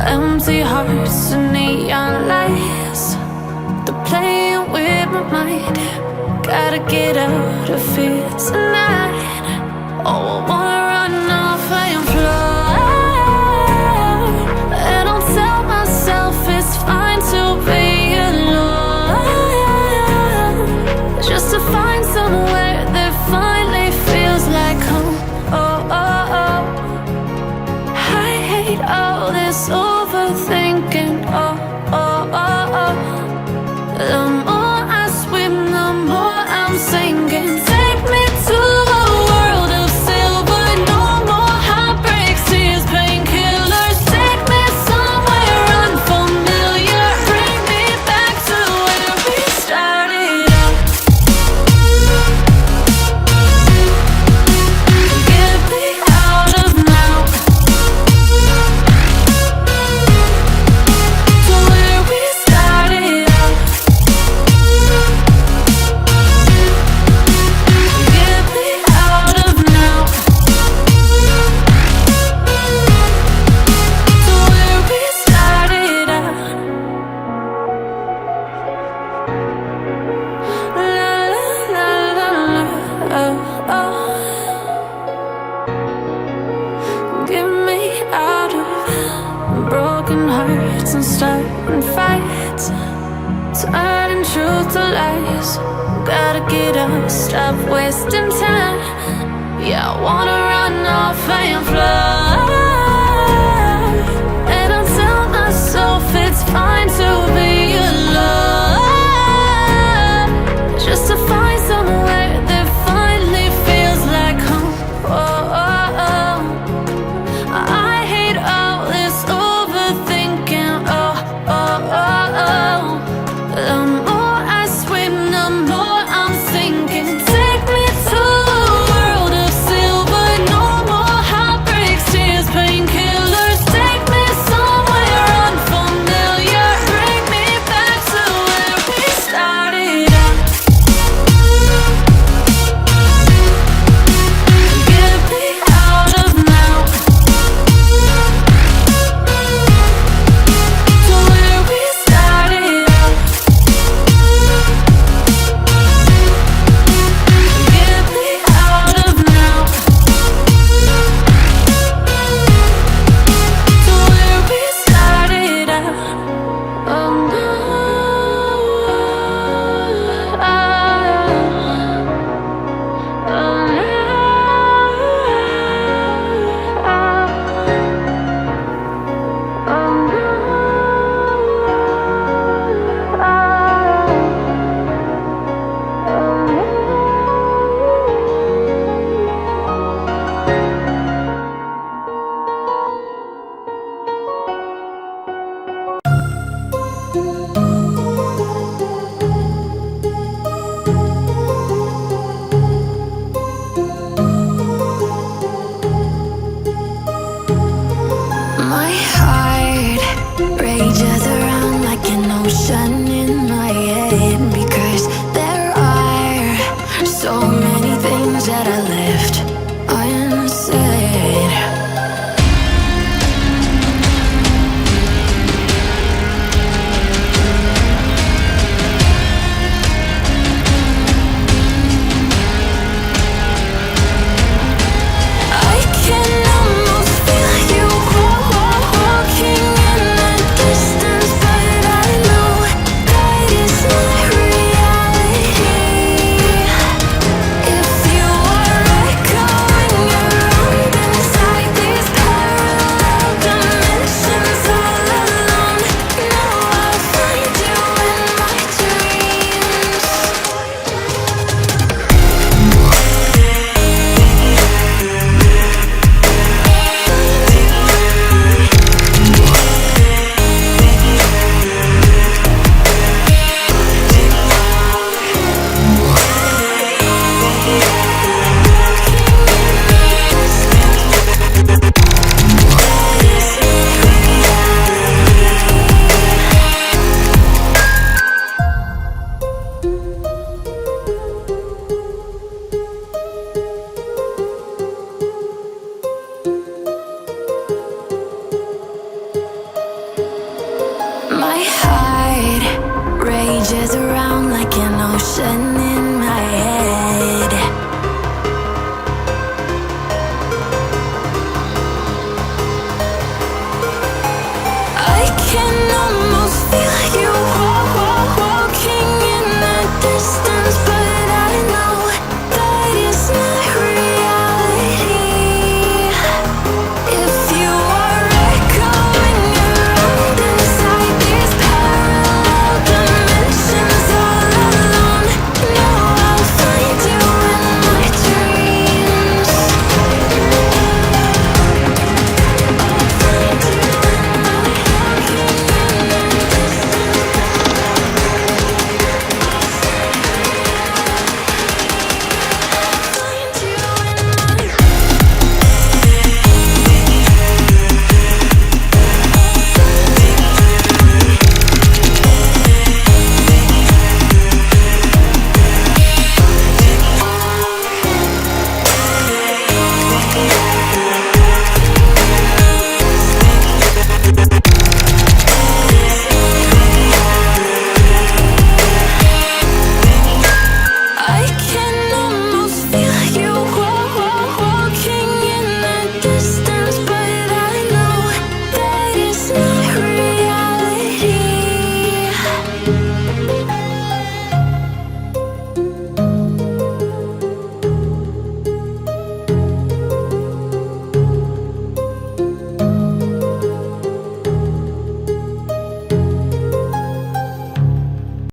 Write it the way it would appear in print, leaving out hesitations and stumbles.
Empty hearts and neon lights, they're playing with my mind. Gotta get out of here tonight. Oh, I wanna run off and fly, and I'll tell myself it's fine to be alone, just to find somewhere that finally feels like home. Oh, oh, oh. I hate all this overthinking. Oh, oh, oh, oh. The more I swim, the more I'm sinking. Take me to a world of silver. No more heartbreaks, tears, painkillers. Take me somewhere unfamiliar. Bring me back to where we started out. Get me out of now, to where we started out. Get me out of now, to where we started out. La la la la, oh, oh. Get me out of broken hearts and starting fights, turning truth to lies. Gotta get up, stop wasting time. Yeah, I wanna run off and fly, and I'll tell myself it's fine to be alone, just to find somewhere that finally feels like home. Oh, oh, oh. I hate all this overthinking. Oh, oh, oh, oh. The more I swim, the more I'm sinking. Take me to a world of silver. No more heartbreaks, tears, pain. My heart rages around like an ocean